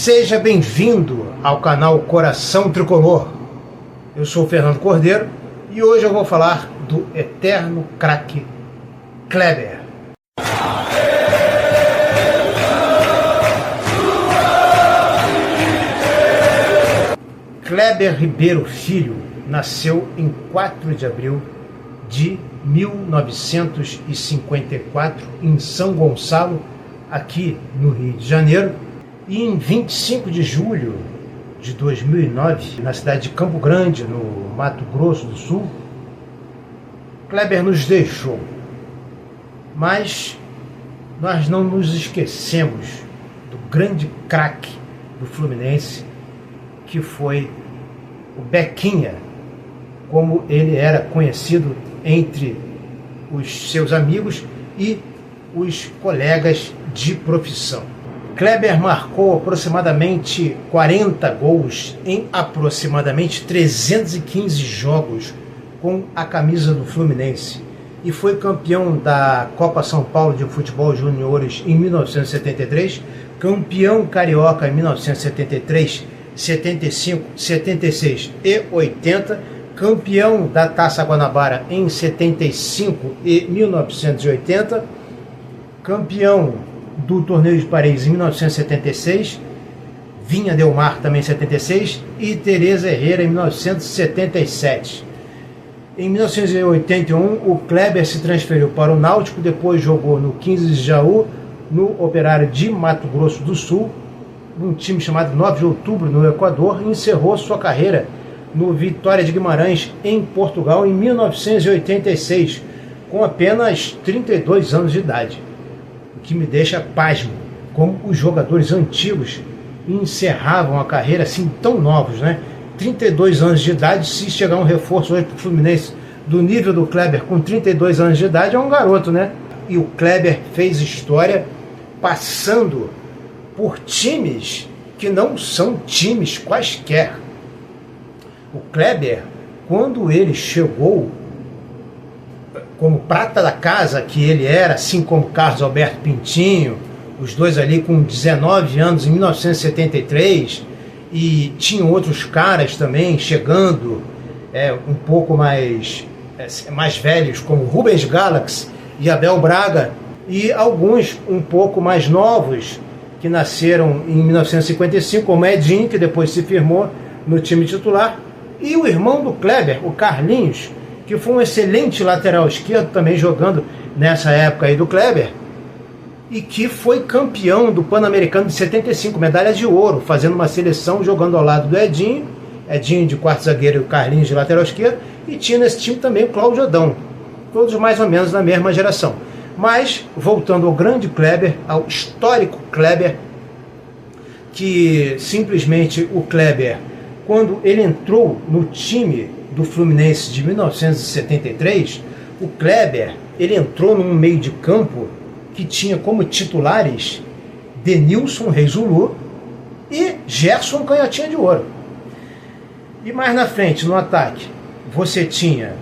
Seja bem-vindo ao canal Coração Tricolor. Eu sou o Fernando Cordeiro e hoje eu vou falar do eterno craque Kleber. Kleber Ribeiro Filho nasceu em 4 de abril de 1954 em São Gonçalo, aqui no Rio de Janeiro, e em 25 de julho de 2009, na cidade de Campo Grande, no Mato Grosso do Sul, Kleber nos deixou. Mas nós não nos esquecemos do grande craque do Fluminense, que foi o Bequinha, como ele era conhecido entre os seus amigos e os colegas de profissão. Kleber marcou aproximadamente 40 gols em aproximadamente 315 jogos com a camisa do Fluminense e foi campeão da Copa São Paulo de Futebol Juniores em 1973, campeão carioca em 1973, 75, 76 e 80, campeão da Taça Guanabara em 75 e 1980, campeão do Torneio de Paris em 1976, Vinha Del Mar também em 76 e Teresa Herrera em 1977. Em 1981, o Kleber se transferiu para o Náutico, depois jogou no 15 de Jaú, no Operário de Mato Grosso do Sul, num time chamado 9 de Outubro, no Equador, e encerrou sua carreira no Vitória de Guimarães, em Portugal, em 1986, com apenas 32 anos de idade. O que me deixa pasmo, como os jogadores antigos encerravam a carreira assim tão novos, né? 32 anos de idade, se chegar um reforço hoje para o Fluminense do nível do Kleber com 32 anos de idade, é um garoto, né? E o Kleber fez história passando por times que não são times quaisquer. O Kleber, quando ele chegou como prata da casa que ele era, assim como Carlos Alberto Pintinho, os dois ali com 19 anos em 1973, e tinham outros caras também chegando, um pouco mais velhos, como Rubens Galaxy e Abel Braga, e alguns um pouco mais novos, que nasceram em 1955, como Edinho, que depois se firmou no time titular, e o irmão do Kleber, o Carlinhos, que foi um excelente lateral esquerdo, também jogando nessa época aí do Kleber, e que foi campeão do Pan-Americano de 75, medalha de ouro, fazendo uma seleção, jogando ao lado do Edinho de quarto zagueiro e o Carlinhos de lateral esquerdo, e tinha nesse time também o Cláudio Adão, todos mais ou menos da mesma geração. Mas, voltando ao grande Kleber, ao histórico Kleber, que simplesmente o Kleber, quando ele entrou no time do Fluminense de 1973, o Kleber, ele entrou num meio de campo que tinha como titulares Denilson Reis Zulu e Gerson Canhotinha de Ouro. E mais na frente, no ataque, você tinha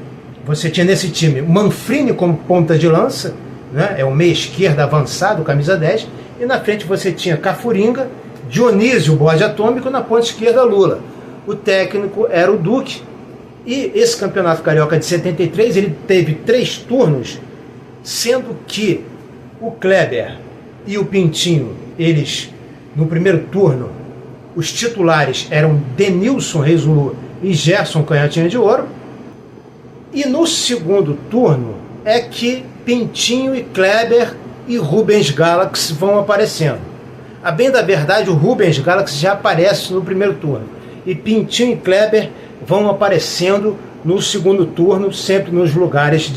nesse time Manfrini como ponta de lança, né? É o meia esquerda avançado, camisa 10, e na frente você tinha Cafuringa, Dionísio, bode atômico, na ponta esquerda Lula. O técnico era o Duque, e esse campeonato carioca de 73, ele teve 3 turnos, sendo que o Kleber e o Pintinho, eles, no primeiro turno, os titulares eram Denilson Reis Zulu e Gerson Canhotinha de Ouro, e no segundo turno é que Pintinho e Kleber e Rubens Galaxy vão aparecendo. A bem da verdade, o Rubens Galaxy já aparece no primeiro turno, e Pintinho e Kleber vão aparecendo no segundo turno, sempre nos lugares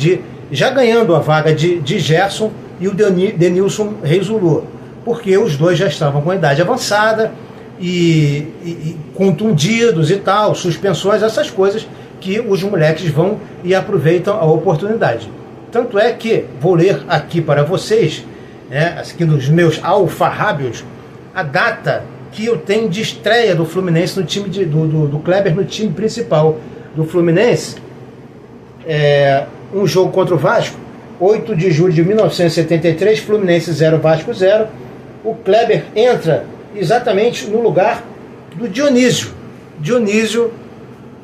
já ganhando a vaga de Gerson e o Denilson Reis Zulu, porque os dois já estavam com a idade avançada e contundidos e tal, suspensões, essas coisas que os moleques vão e aproveitam a oportunidade. Tanto é que vou ler aqui para vocês, aqui nos meus alfarrábios, a data que eu tenho de estreia do Fluminense no time do Kleber no time principal do Fluminense. Um jogo contra o Vasco, 8 de julho de 1973, Fluminense 0, Vasco 0. O Kleber entra exatamente no lugar do Dionísio. Dionísio,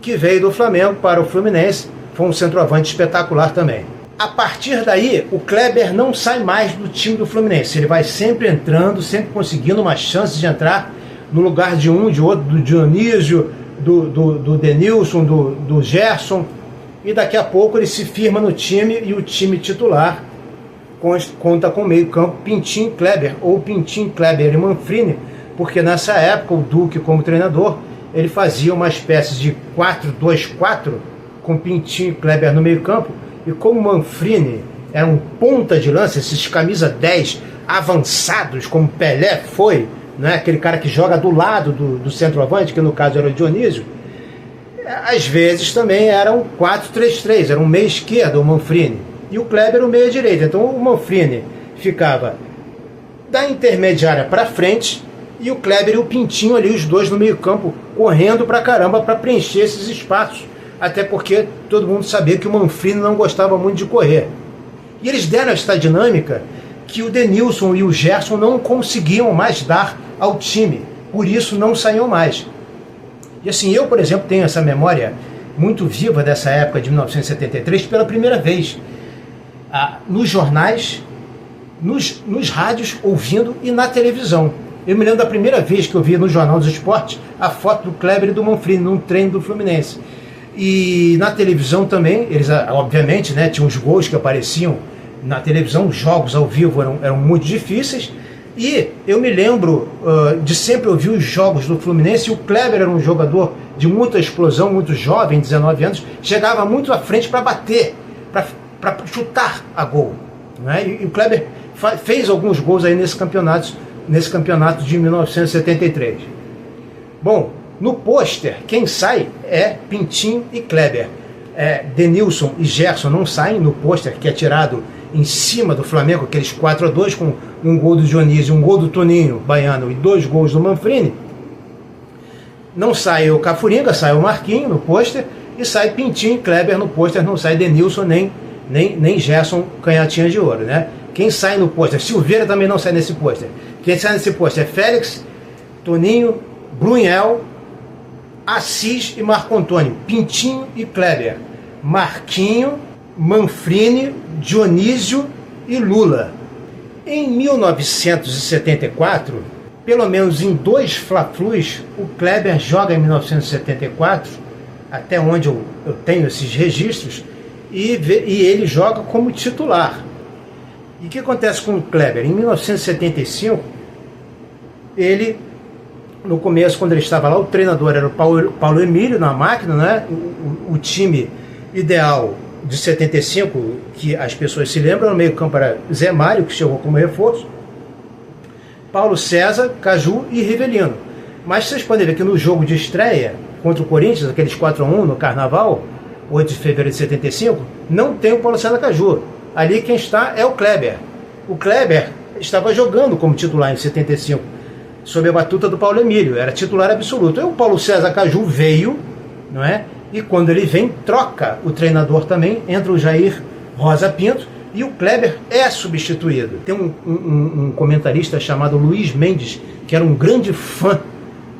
que veio do Flamengo para o Fluminense, foi um centroavante espetacular também. A partir daí, o Kleber não sai mais do time do Fluminense. Ele vai sempre entrando, sempre conseguindo uma chance de entrar no lugar de um, de outro, do Dionísio, do Denilson, do Gerson. E daqui a pouco ele se firma no time e o time titular conta com o meio-campo Pintinho e Kleber, ou Pintinho, Kleber e Manfrini, porque nessa época o Duque, como treinador, ele fazia uma espécie de 4-2-4 com Pintinho e Kleber no meio-campo. E como Manfrini era um ponta de lança, esses camisa 10 avançados, como Pelé foi, né? Aquele cara que joga do lado do centroavante, que no caso era o Dionísio, às vezes também era um 4-3-3, era um meia esquerda o Manfrini, e o Kleber o meia direita. Então o Manfrini ficava da intermediária para frente, e o Kleber e o Pintinho ali, os dois no meio campo, correndo pra caramba para preencher esses espaços. Até porque todo mundo sabia que o Manfrini não gostava muito de correr. E eles deram esta dinâmica que o Denilson e o Gerson não conseguiam mais dar ao time. Por isso não saíam mais. E assim, eu, por exemplo, tenho essa memória muito viva dessa época de 1973 pela primeira vez. Nos jornais, nos rádios, ouvindo, e na televisão. Eu me lembro da primeira vez que eu vi no Jornal dos Esportes a foto do Kleber e do Manfrini num treino do Fluminense. E na televisão também, eles obviamente, né, tinham os gols que apareciam na televisão, os jogos ao vivo eram muito difíceis, e eu me lembro de sempre ouvir os jogos do Fluminense, e o Kleber era um jogador de muita explosão, muito jovem, 19 anos, chegava muito à frente para bater, para chutar a gol, né? E o Kleber fez alguns gols aí nesse campeonato de 1973. Bom, no pôster, quem sai é Pintinho e Kleber. Denilson e Gerson não saem no pôster, que é tirado em cima do Flamengo, aqueles 4-2, com um gol do Dionísio, um gol do Toninho Baiano e 2 gols do Manfrini. Não sai o Cafuringa, sai o Marquinho no pôster, e sai Pintinho e Kleber no pôster, não sai Denilson nem Gerson Canhotinha de Ouro, né? Quem sai no pôster, Silveira também não sai nesse pôster. Quem sai nesse pôster é Félix, Toninho, Brunel, Assis e Marco Antônio. Pintinho e Kleber. Marquinho, Manfrini, Dionísio e Lula. Em 1974, pelo menos em 2 Fla-Flus, o Kleber joga em 1974, até onde eu tenho esses registros, e ele joga como titular. E o que acontece com o Kleber? Em 1975, ele, no começo, quando ele estava lá, o treinador era o Paulo Emílio, na máquina, né? O time ideal de 75, que as pessoas se lembram, no meio campo era Zé Mário, que chegou como reforço, Paulo César, Caju e Rivelino. Mas vocês podem ver que no jogo de estreia contra o Corinthians, aqueles 4-1 no Carnaval, 8 de fevereiro de 75, não tem o Paulo César Caju. Ali quem está é o Kleber. O Kleber estava jogando como titular em 75, sob a batuta do Paulo Emílio, era titular absoluto. E o Paulo César Caju veio, não é? E quando ele vem, troca o treinador também, entra o Jair Rosa Pinto, e o Kleber é substituído. Tem um comentarista chamado Luiz Mendes, que era um grande fã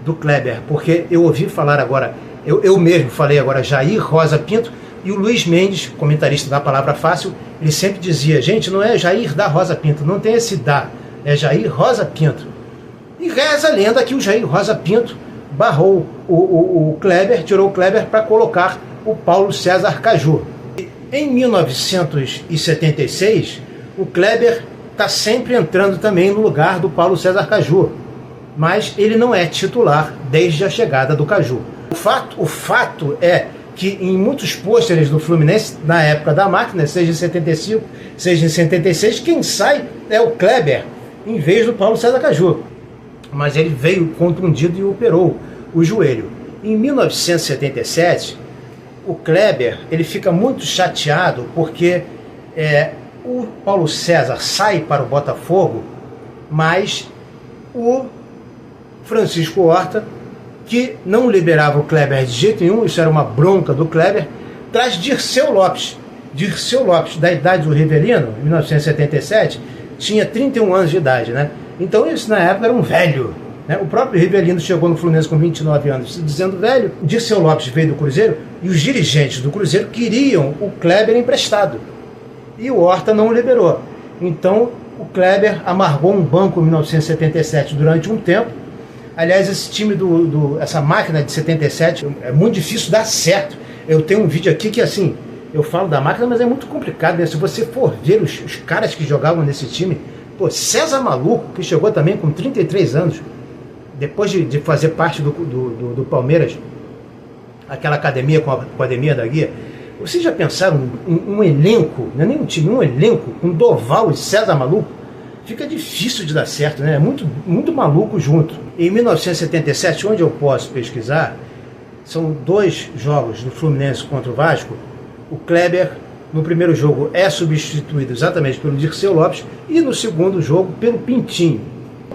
do Kleber, porque eu ouvi falar agora, eu mesmo falei agora Jair Rosa Pinto, e o Luiz Mendes, comentarista da Palavra Fácil, ele sempre dizia, gente, não é Jair da Rosa Pinto, não tem esse da, é Jair Rosa Pinto. E reza a lenda que o Jair Rosa Pinto barrou o Kleber, tirou o Kleber para colocar o Paulo César Caju. Em 1976, o Kleber está sempre entrando também no lugar do Paulo César Caju, mas ele não é titular desde a chegada do Caju. O fato é que em muitos pôsteres do Fluminense, na época da máquina, seja em 75, seja em 76, quem sai é o Kleber, em vez do Paulo César Caju. Mas ele veio contundido e operou o joelho. Em 1977, o Kleber ele fica muito chateado porque o Paulo César sai para o Botafogo, mas o Francisco Horta, que não liberava o Kleber de jeito nenhum, isso era uma bronca do Kleber, traz Dirceu Lopes. Dirceu Lopes, da idade do Rivelino, em 1977, tinha 31 anos de idade, né? Então isso na época era um velho, né? O próprio Rivelino chegou no Fluminense com 29 anos, se dizendo velho. O Dirceu Lopes veio do Cruzeiro e os dirigentes do Cruzeiro queriam o Kleber emprestado. E o Horta não o liberou. Então, o Kleber amargou um banco em 1977 durante um tempo. Aliás, esse time essa máquina de 77 é muito difícil dar certo. Eu tenho um vídeo aqui que, assim, eu falo da máquina, mas é muito complicado, né? Se você for ver os caras que jogavam nesse time, pô, César Maluco, que chegou também com 33 anos, depois de fazer parte do Palmeiras, aquela academia com a Academia da Guia. Vocês já pensaram um elenco, não é nem um time, um elenco com Doval e César Maluco? Fica difícil de dar certo, né? É muito maluco junto. Em 1977, onde eu posso pesquisar, são 2 jogos do Fluminense contra o Vasco. O Kleber, no primeiro jogo, é substituído exatamente pelo Dirceu Lopes e no segundo jogo pelo Pintinho.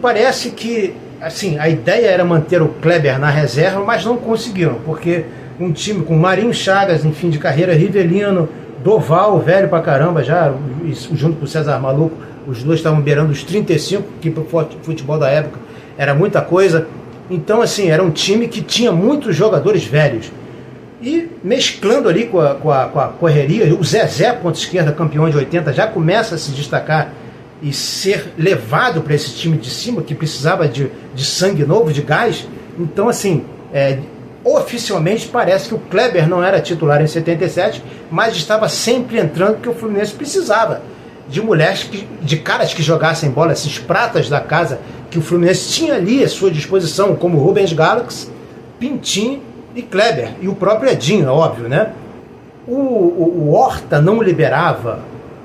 Parece que, assim, a ideia era manter o Kleber na reserva, mas não conseguiram, porque um time com Marinho Chagas em fim de carreira, Rivelino, Doval, velho pra caramba já, junto com o César Maluco, os dois estavam beirando os 35, que pro futebol da época era muita coisa. Então, assim, era um time que tinha muitos jogadores velhos. E mesclando ali com a correria, o Zezé, ponta esquerda, campeão de 80, já começa a se destacar e ser levado para esse time de cima, que precisava de sangue novo, de gás. Então, assim, oficialmente parece que o Kleber não era titular em 77, mas estava sempre entrando, porque o Fluminense precisava de mulheres, de caras que jogassem bola, esses pratas da casa que o Fluminense tinha ali à sua disposição, como Rubens Galax, Pintinho e Kleber, e o próprio Edinho, é óbvio, né? O Horta não liberava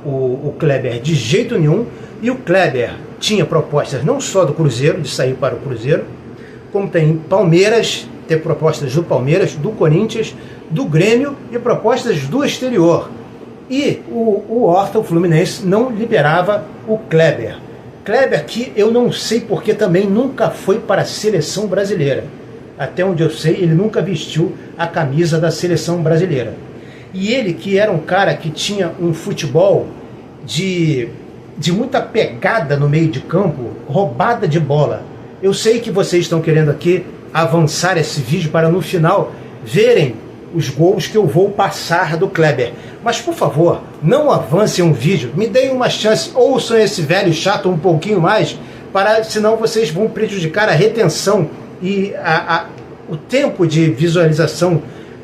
o Kleber de jeito nenhum, e o Kleber tinha propostas não só do Cruzeiro, de sair para o Cruzeiro, como tem Palmeiras, ter propostas do Palmeiras, do Corinthians, do Grêmio e propostas do exterior. E o Horta, o Fluminense, não liberava o Kleber. Kleber, que eu não sei porque também nunca foi para a seleção brasileira. Até onde eu sei, ele nunca vestiu a camisa da seleção brasileira. E ele, que era um cara que tinha um futebol de muita pegada no meio de campo, roubada de bola. Eu sei que vocês estão querendo aqui avançar esse vídeo para no final verem os gols que eu vou passar do Kleber. Mas, por favor, não avancem um vídeo, me deem uma chance, ouçam esse velho chato um pouquinho mais, senão vocês vão prejudicar a retenção e o tempo de visualização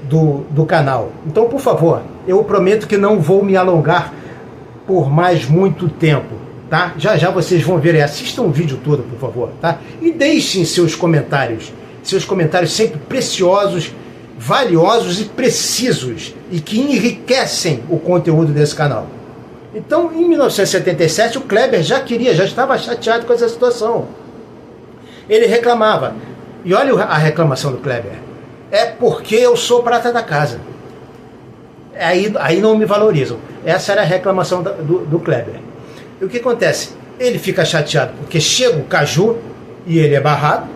do canal. Então, por favor, eu prometo que não vou me alongar por mais muito tempo, tá? Já vocês vão ver, assistam o vídeo todo, por favor, tá? E deixem seus comentários sempre preciosos, valiosos e precisos, e que enriquecem o conteúdo desse canal. Então, em 1977, o Kleber já estava chateado com essa situação. Ele reclamava, e olha a reclamação do Kleber: é porque eu sou prata da casa. Aí não me valorizam. Essa era a reclamação do Kleber. E o que acontece? Ele fica chateado porque chega o Caju e ele é barrado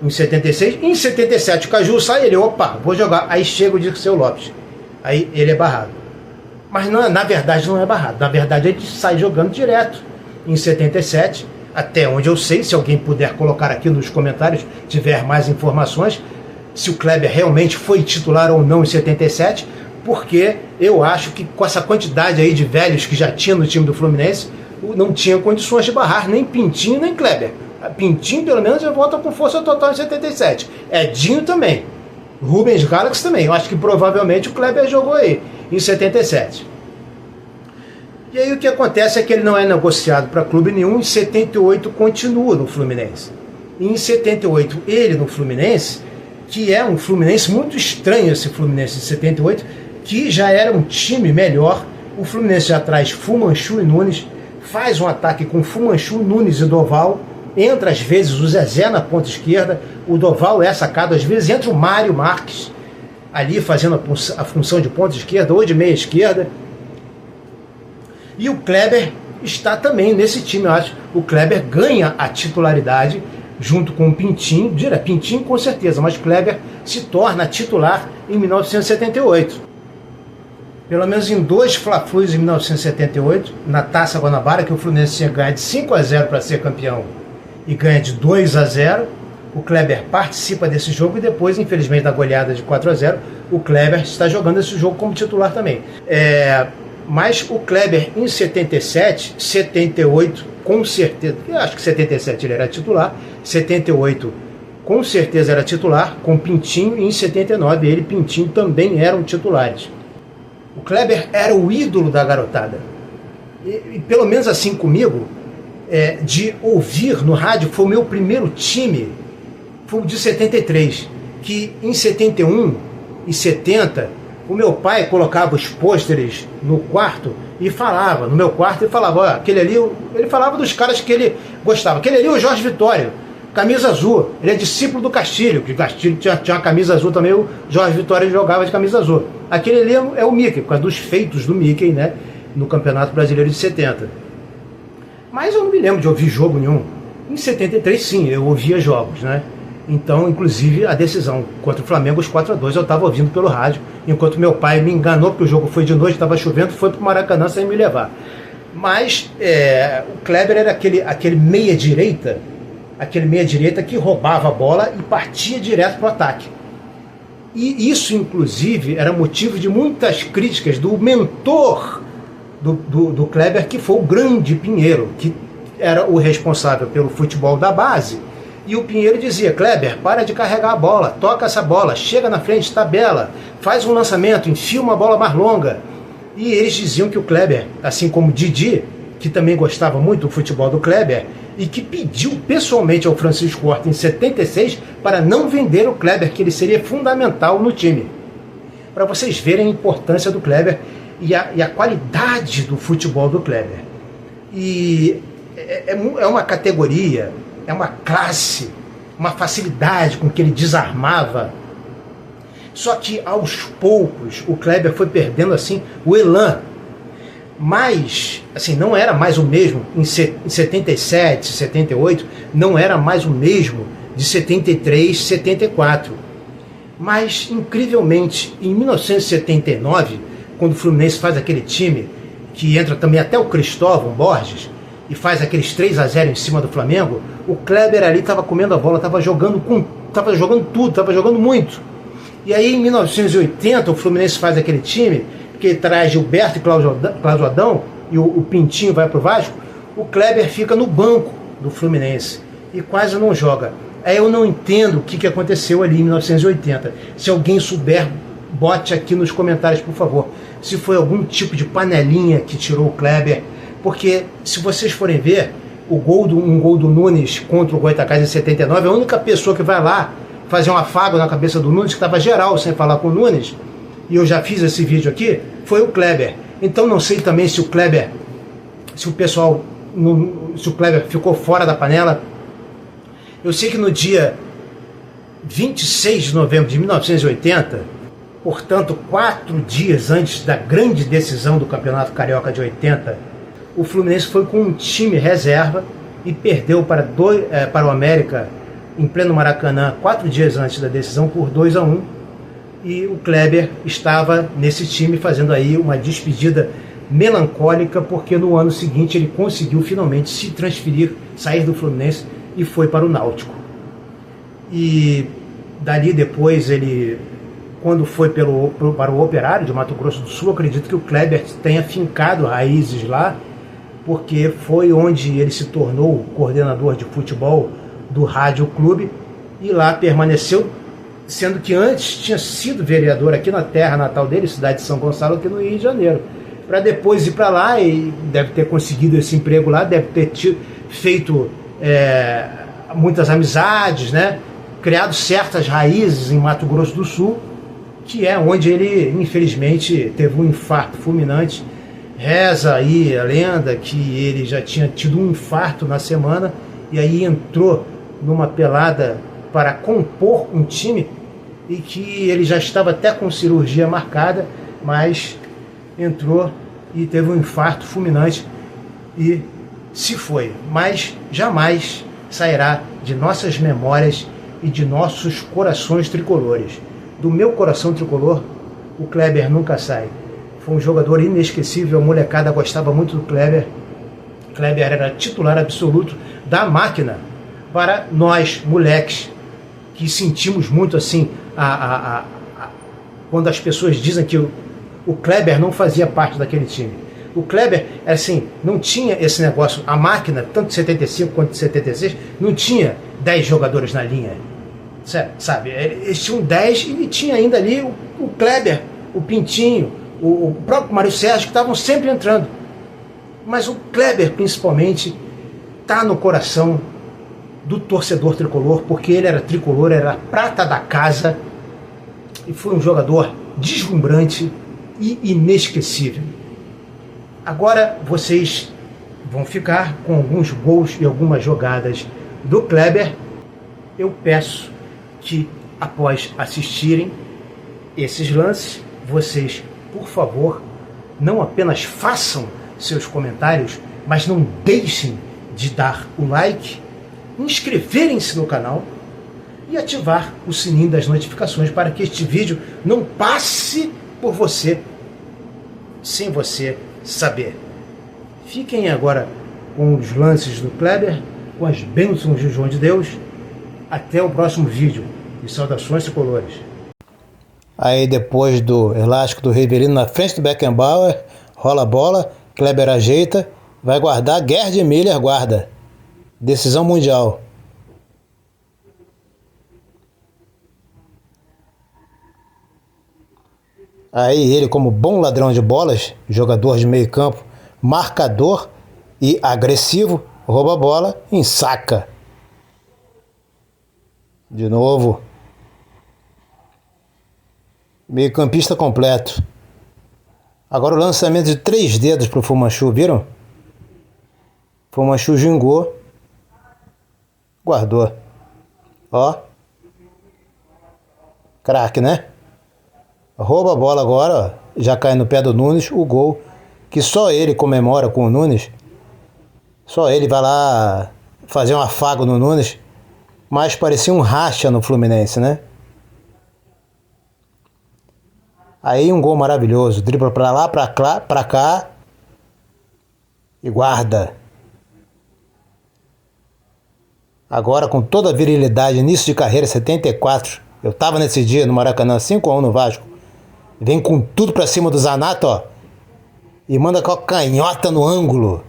em 76. Em 77 o Caju sai, ele, opa, vou jogar. Aí chega o Dirceu Lopes. Aí ele é barrado. Mas na verdade não é barrado. Na verdade ele sai jogando direto em 77. Até onde eu sei, se alguém puder colocar aqui nos comentários, tiver mais informações, se o Kleber realmente foi titular ou não em 77, porque eu acho que com essa quantidade aí de velhos que já tinha no time do Fluminense, não tinha condições de barrar nem Pintinho nem Kleber. Pintinho pelo menos já volta com força total em 77. Edinho também. Rubens Galax também. Eu acho que provavelmente o Kleber jogou aí em 77. E aí o que acontece é que ele não é negociado para clube nenhum. Em 78 continua no Fluminense. E em 78 ele no Fluminense, que é um Fluminense muito estranho, esse Fluminense de 78, que já era um time melhor. O Fluminense já traz Fumanchu e Nunes, faz um ataque com Fumanchu, Nunes e Doval, entra às vezes o Zezé na ponta esquerda, o Doval é sacado, às vezes entra o Mário Marques ali fazendo a função de ponta esquerda ou de meia esquerda. E o Kleber está também nesse time, eu acho. O Kleber ganha a titularidade junto com o Pintinho, Pintinho com certeza, mas Kleber se torna titular em 1978. Pelo menos em 2 Fla-Flus em 1978, na Taça Guanabara, que o Fluminense tinha ganho de 5-0 para ser campeão e ganha de 2-0, O Kleber participa desse jogo e depois, infelizmente, da goleada de 4-0, o Kleber está jogando esse jogo como titular também. Mas o Kleber em 77, 78, com certeza, eu acho que 77 ele era titular, 78 com certeza era titular, com Pintinho, e em 79 ele e Pintinho também eram titulares. O Kleber era o ídolo da garotada. E pelo menos assim comigo, de ouvir no rádio, foi o meu primeiro time, foi o de 73, que em 71 e 70, o meu pai colocava os pôsteres no quarto e falava, no meu quarto, e falava, olha, aquele ali, ele falava dos caras que ele gostava. Aquele ali é o Jorge Vitório, camisa azul, ele é discípulo do Castilho, que o Castilho tinha uma camisa azul também, o Jorge Vitório jogava de camisa azul. Aquele ali é o Mickey, por causa dos feitos do Mickey, né, no Campeonato Brasileiro de 70. Mas eu não me lembro de ouvir jogo nenhum. Em 73, sim, eu ouvia jogos, né? Então, inclusive, a decisão contra o Flamengo, os 4-2, eu estava ouvindo pelo rádio, enquanto meu pai me enganou, porque o jogo foi de noite, estava chovendo, foi para o Maracanã sem me levar. Mas o Kleber era aquele meia-direita, que roubava a bola e partia direto para o ataque. E isso, inclusive, era motivo de muitas críticas do mentor do Kleber, que foi o grande Pinheiro, que era o responsável pelo futebol da base. E o Pinheiro dizia, Kleber, para de carregar a bola, toca essa bola, chega na frente, tabela, faz um lançamento, enfia uma bola mais longa. E eles diziam que o Kleber, assim como Didi, que também gostava muito do futebol do Kleber, e que pediu pessoalmente ao Francisco Horta em 76 para não vender o Kleber, que ele seria fundamental no time. Para vocês verem a importância do Kleber e a qualidade do futebol do Kleber. E é uma categoria, é uma classe, uma facilidade com que ele desarmava. Só que aos poucos o Kleber foi perdendo assim o elan. Mas assim, não era mais o mesmo em 77, 78, não era mais o mesmo de 73, 74. Mas incrivelmente em 1979, quando o Fluminense faz aquele time que entra também até o Cristóvão Borges e faz aqueles 3-0 em cima do Flamengo, o Kleber ali estava comendo a bola, estava jogando tudo, estava jogando muito. E aí em 1980 o Fluminense faz aquele time que traz Gilberto e Cláudio Adão e o Pintinho vai para o Vasco, o Kleber fica no banco do Fluminense e quase não joga. Aí eu não entendo o que aconteceu ali em 1980. Se alguém souber, bote aqui nos comentários, por favor. Se foi algum tipo de panelinha que tirou o Kleber, porque se vocês forem ver, um gol do Nunes contra o Goitacazes em 79, a única pessoa que vai lá fazer um afago na cabeça do Nunes, que estava geral sem falar com o Nunes, e eu já fiz esse vídeo aqui, foi o Kleber. Então não sei também se o Kleber ficou fora da panela. Eu sei que no dia 26 de novembro de 1980, portanto 4 dias antes da grande decisão do Campeonato Carioca de 80, o Fluminense foi com um time reserva e perdeu para o América em pleno Maracanã 4 dias antes da decisão por 2-1. E o Kleber estava nesse time fazendo aí uma despedida melancólica, porque no ano seguinte ele conseguiu finalmente se transferir, sair do Fluminense e foi para o Náutico. E dali depois ele, quando foi para o Operário de Mato Grosso do Sul, acredito que o Kleber tenha fincado raízes lá, porque foi onde ele se tornou coordenador de futebol do Rádio Clube e lá permaneceu, sendo que antes tinha sido vereador aqui na terra natal dele, cidade de São Gonçalo, aqui no Rio de Janeiro, para depois ir para lá e deve ter conseguido esse emprego lá, deve ter feito muitas amizades, né? Criado certas raízes em Mato Grosso do Sul, que é onde ele infelizmente teve um infarto fulminante. Reza aí a lenda que ele já tinha tido um infarto na semana e aí entrou numa pelada para compor um time e que ele já estava até com cirurgia marcada, mas entrou e teve um infarto fulminante e se foi. Mas jamais sairá de nossas memórias e de nossos corações tricolores. Do meu coração tricolor, o Kleber nunca sai. Foi um jogador inesquecível, a molecada gostava muito do Kleber. Kleber era titular absoluto da máquina para nós, moleques, que sentimos muito assim quando as pessoas dizem que o Kleber não fazia parte daquele time. O Kleber, assim, não tinha esse negócio, a máquina, tanto de 75 quanto de 76, não tinha 10 jogadores na linha, sabe? Eles tinham 10 e tinha ainda ali o Kleber, o Pintinho, o próprio Mário Sérgio, que estavam sempre entrando. Mas o Kleber, principalmente, está no coração do torcedor tricolor, porque ele era tricolor, era a prata da casa e foi um jogador deslumbrante e inesquecível. Agora vocês vão ficar com alguns gols e algumas jogadas do Kleber. Eu peço que, após assistirem esses lances, vocês, por favor, não apenas façam seus comentários, mas não deixem de dar o like, inscreverem-se no canal e ativar o sininho das notificações para que este vídeo não passe por você sem você saber. Fiquem agora com os lances do Kleber, com as bênçãos de João de Deus. Até o próximo vídeo e saudações tricolores. Aí depois do elástico do Rivelino na frente do Beckenbauer, rola a bola, Kleber ajeita, vai guardar, Gerd Müller guarda. Decisão mundial. Aí ele, como bom ladrão de bolas, jogador de meio campo, marcador e agressivo, rouba a bola e ensaca. De novo. Meio campista completo. Agora o lançamento de 3 dedos para o Fu Manchu, viram? Fu Manchu gingou. Guardou. Ó. Craque, né? Rouba a bola agora, ó. Já cai no pé do Nunes, o gol que só ele comemora com o Nunes. Só ele vai lá fazer um afago no Nunes, mas parecia um racha no Fluminense, né? Aí um gol maravilhoso, dribla pra lá, pra cá e guarda. Agora com toda a virilidade, início de carreira, 74. Eu tava nesse dia no Maracanã, 5-1 no Vasco. Vem com tudo pra cima do Zanato, ó. E manda com a canhota no ângulo.